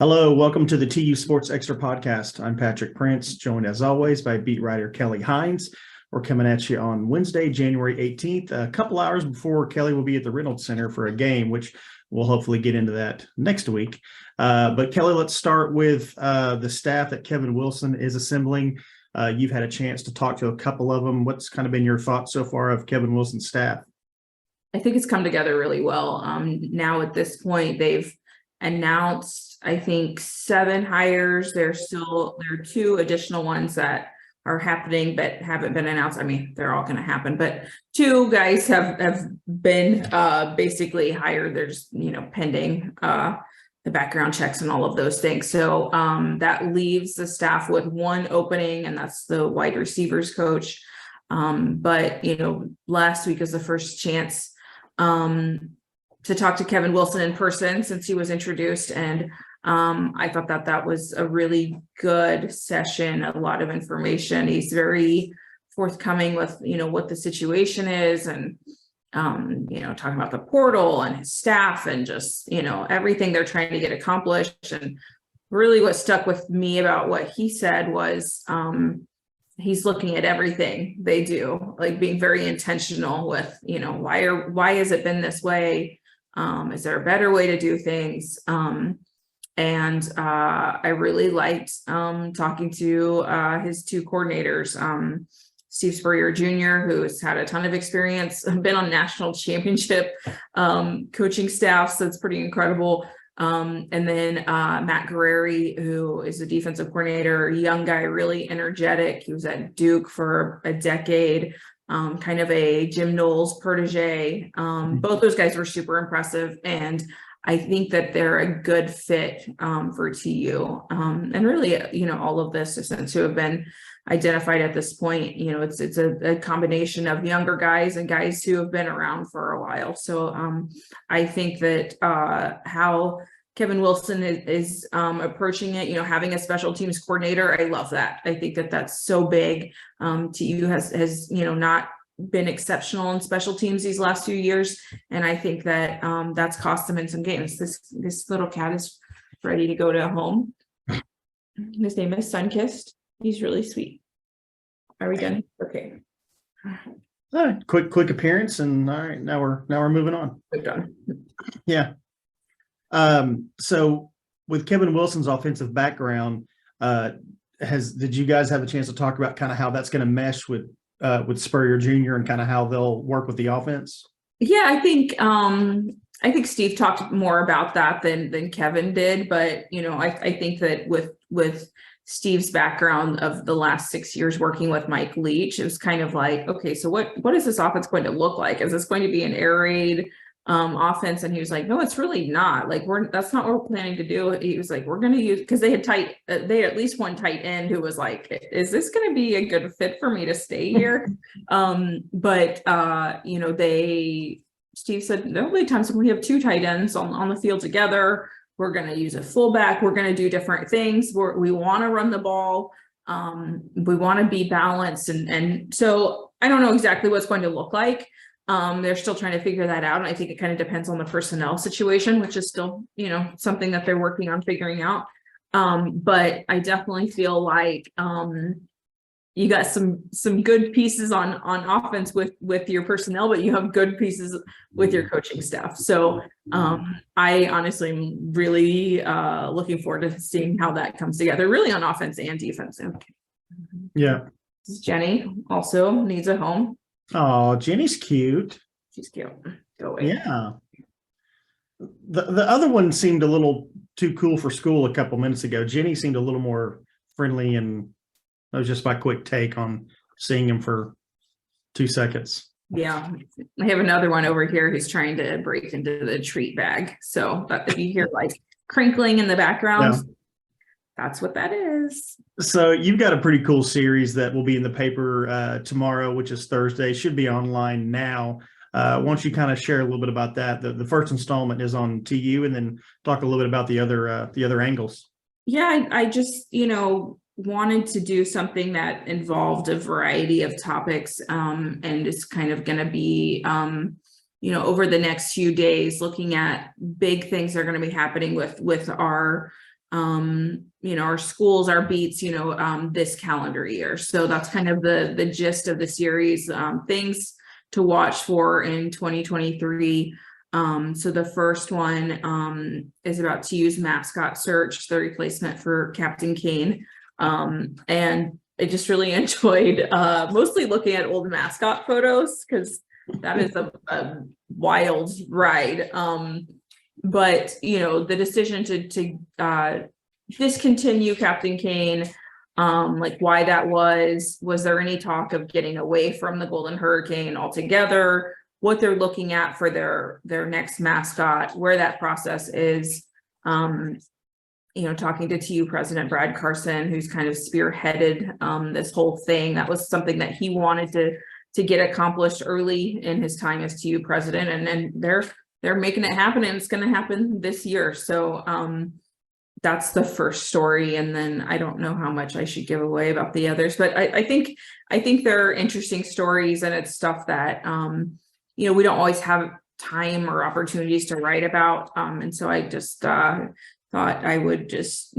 Hello, welcome to the TU Sports Extra podcast. I'm Patrick Prince, joined as always by beat writer Kelly Hines. We're coming at you on Wednesday, January 18th, a couple hours before Kelly will be at the Reynolds Center for a game, which we'll hopefully get into that next week. But Kelly, let's start with the staff that Kevin Wilson is assembling. You've had a chance to talk to a couple of them. What's kind of been your thoughts so far of Kevin Wilson's staff? I think it's come together really well. Now at this point, they've announced, I think, 7 hires. There are 2 additional ones that are happening but haven't been announced. I mean, they're all going to happen, but 2 guys have been basically hired. They're just, pending the background checks and all of those things. So that leaves the staff with 1 opening, and that's the wide receivers coach. But last week was the first chance to talk to Kevin Wilson in person since he was introduced. And I thought that was a really good session, a lot of information. He's very forthcoming with, what the situation is and, talking about the portal and his staff and just, everything they're trying to get accomplished. And really what stuck with me about what he said was, he's looking at everything they do, like being very intentional with, why has it been this way? Is there a better way to do things? And I really liked talking to his 2 coordinators, Steve Spurrier Jr., who's had a ton of experience, been on national championship coaching staff, so it's pretty incredible. And then Matt Guerrieri, who is a defensive coordinator, young guy, really energetic. He was at Duke for a decade, kind of a Jim Knowles protege. Both those guys were super impressive, and I think that they're a good fit for TU. And really, all of the assistants who have been identified at this point, it's a combination of younger guys and guys who have been around for a while. So I think that how Kevin Wilson is approaching it, having a special teams coordinator, I love that. I think that that's so big. TU has not been exceptional in special teams these last few years, and I think that that's cost them in some games. This little cat is ready to go to home. His name is Sunkissed. He's really sweet. Are we done? Okay. All right, quick appearance, and all right, now we're moving on. We're done. Yeah. So with Kevin Wilson's offensive background, did you guys have a chance to talk about kind of how that's going to mesh with Spurrier Jr. and kind of how they'll work with the offense? Yeah, I think Steve talked more about that than Kevin did, but I think that with Steve's background of the last 6 years working with Mike Leach, it was kind of like, okay, so what is this offense going to look like? Is this going to be an air raid offense? And he was like, no, it's really not. Like, that's not what we're planning to do. He was like, we're going to use, because they had at least one tight end who was like, is this going to be a good fit for me to stay here? Steve said there'll be times when we have 2 tight ends on the field together. We're going to use a fullback. We're going to do different things. We want to run the ball. We want to be balanced. And so I don't know exactly what's going to look like. They're still trying to figure that out. And I think it kind of depends on the personnel situation, which is still, something that they're working on figuring out. But I definitely feel like you got some good pieces on offense with your personnel, but you have good pieces with your coaching staff. So I honestly am really looking forward to seeing how that comes together, really on offense and defense. Okay. Yeah. Jenny also needs a home. Oh, Jenny's cute. She's cute. Go away. Yeah. The other one seemed a little too cool for school a couple minutes ago. Jenny seemed a little more friendly, and that was just my quick take on seeing him for 2 seconds. Yeah. I have another one over here who's trying to break into the treat bag. So if you hear like crinkling in the background, yeah, that's what that is. So you've got a pretty cool series that will be in the paper tomorrow, which is Thursday. Should be online now. Why don't you kind of share a little bit about that? The first installment is on TU, and then talk a little bit about the other angles. Yeah, I just wanted to do something that involved a variety of topics, and it's kind of going to be over the next few days, looking at big things that are going to be happening with our our schools, our beats, this calendar year. So that's kind of the gist of the series, things to watch for in 2023. So the first one is about TU's mascot search, the replacement for Captain Kane. And I just really enjoyed mostly looking at old mascot photos, because that is a wild ride. But the decision to discontinue Captain Kane, like why that was there any talk of getting away from the Golden Hurricane altogether, what they're looking at for their next mascot, where that process is. Talking to TU President Brad Carson, who's kind of spearheaded this whole thing. That was something that he wanted to get accomplished early in his time as TU president, and then they're making it happen, and it's going to happen this year. So that's the first story, and then I don't know how much I should give away about the others, but I think they're interesting stories, and it's stuff that we don't always have time or opportunities to write about, and so I just thought I would just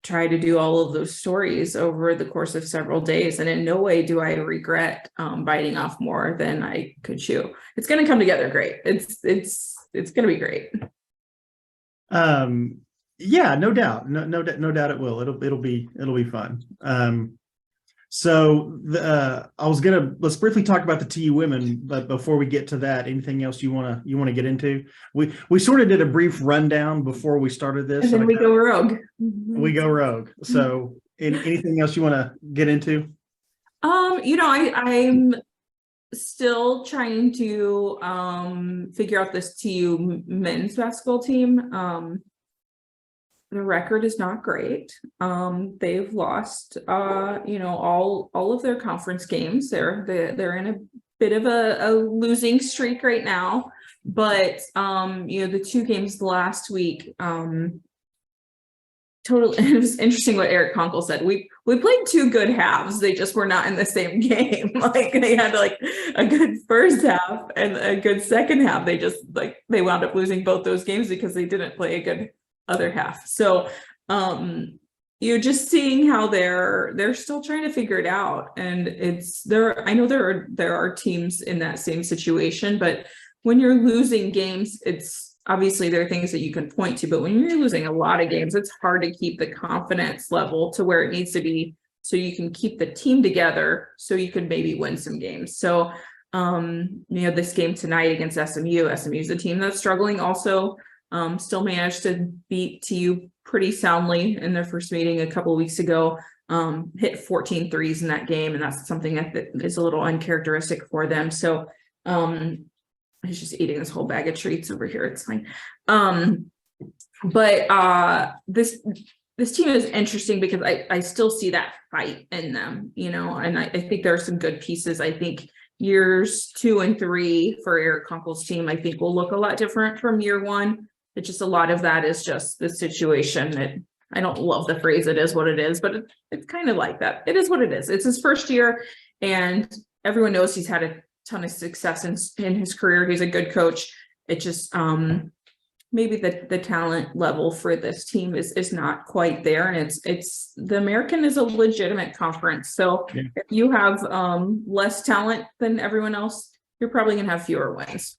try to do all of those stories over the course of several days, and in no way do I regret biting off more than I could chew. It's going to come together great. It's going to be great. Yeah, no doubt. No doubt it will. It'll be fun. So let's briefly talk about the TU women, but before we get to that, anything else you want to get into? We sort of did a brief rundown before we started this. And then we go rogue. We go rogue. So anything else you want to get into? I'm still trying to figure out this TU men's basketball team. The record is not great. They've lost, all of their conference games. They're in a bit of a losing streak right now. But the two games last week, totally. It was interesting what Eric Conkle said. We played two good halves. They just were not in the same game. Like they had like a good first half and a good second half. They just they wound up losing both those games because they didn't play a good other half. So just seeing how they're still trying to figure it out, and I know there are teams in that same situation, but when you're losing games, it's obviously there are things that you can point to, but when you're losing a lot of games, it's hard to keep the confidence level to where it needs to be so you can keep the team together so you can maybe win some games. So this game tonight against SMU is a team that's struggling also. Still managed to beat TU pretty soundly in their first meeting a couple of weeks ago, hit 14 threes in that game. And that's something that is a little uncharacteristic for them. So he's just eating this whole bag of treats over here. It's fine. But this team is interesting because I still see that fight in them, and I think there are some good pieces. I think years 2 and 3 for Eric Conkle's team, I think will look a lot different from year 1. It's just a lot of that is just the situation. I don't love the phrase "it is what it is," but it's kind of like that. It is what it is. It's his first year, and everyone knows he's had a ton of success in his career. He's a good coach. It just maybe the talent level for this team is not quite there, and it's the American is a legitimate conference. So yeah. If you have less talent than everyone else, you're probably gonna have fewer wins.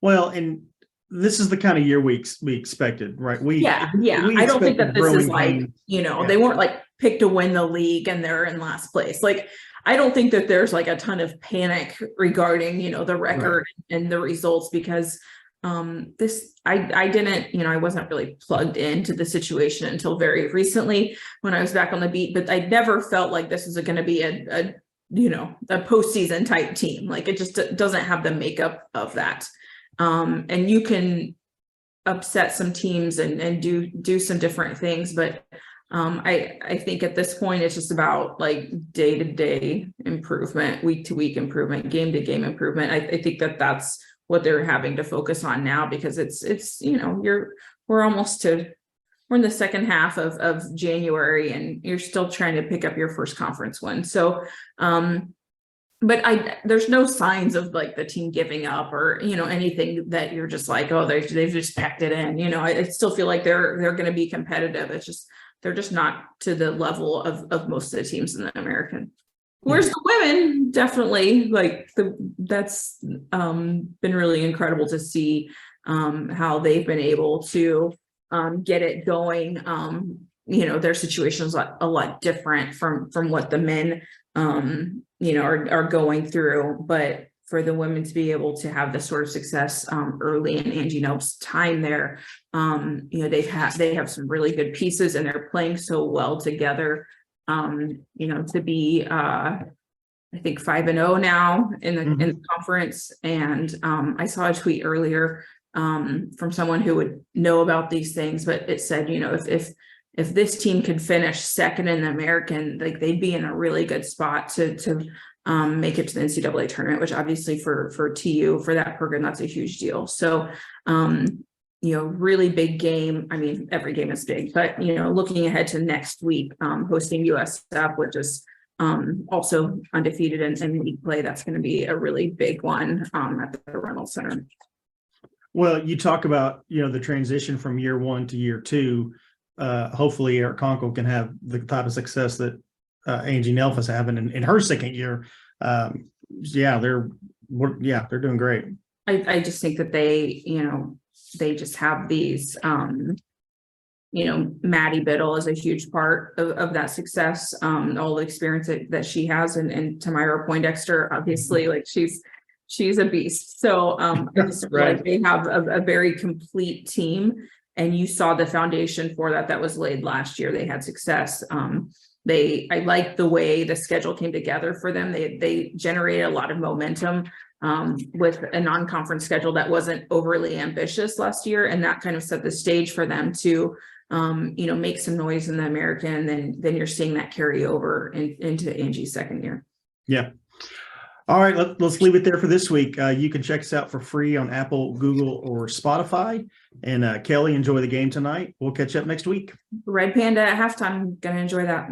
Well, and this is the kind of year we expected, right? I don't think that this is like, they weren't like picked to win the league and they're in last place. Like, I don't think that there's like a ton of panic regarding, the record and the results, because I didn't, I wasn't really plugged into the situation until very recently when I was back on the beat, but I never felt like this was going to be a postseason type team. Like it just doesn't have the makeup of that. And you can upset some teams and do some different things, but I think at this point it's just about like day-to-day improvement, week-to-week improvement, game-to-game improvement. I think that's what they're having to focus on now, because it's we're in the second half of January and you're still trying to pick up your first conference win. So but there's no signs of like the team giving up or, anything that you're just like, oh, they've just packed it in. I still feel like they're going to be competitive. It's just, they're just not to the level of most of the teams in the American. Whereas the women, definitely, like that's been really incredible to see how they've been able to get it going. Their situation is a lot different from what the men are going through, but for the women to be able to have this sort of success early in Angie Nelp's time there, they have some really good pieces and they're playing so well together. To be I think 5-0 now in the conference. And I saw a tweet earlier from someone who would know about these things, but it said, if this team could finish second in the American, like they'd be in a really good spot to make it to the NCAA tournament, which obviously for TU, for that program, that's a huge deal. So, really big game. I mean, every game is big, but, looking ahead to next week, hosting USF, which is also undefeated in league play, that's going to be a really big one at the Reynolds Center. Well, you talk about, the transition from year one to year two. Hopefully Eric Conkle can have the type of success that Angie Nelf is having in her second year. They're doing great. I just think that they just have these, Maddie Biddle is a huge part of that success. All the experience that she has, and Tamira Poindexter, obviously, like she's a beast. So I just feel like they have a very complete team, and you saw the foundation for that was laid last year. They had success. I like the way the schedule came together for them. They generated a lot of momentum with a non-conference schedule that wasn't overly ambitious last year, and that kind of set the stage for them to make some noise in the American, and then you're seeing that carry over into Angie's second year. Yeah. All right, let's leave it there for this week. You can check us out for free on Apple, Google, or Spotify. And Kelly, enjoy the game tonight. We'll catch up next week. Red Panda at halftime. Gonna enjoy that.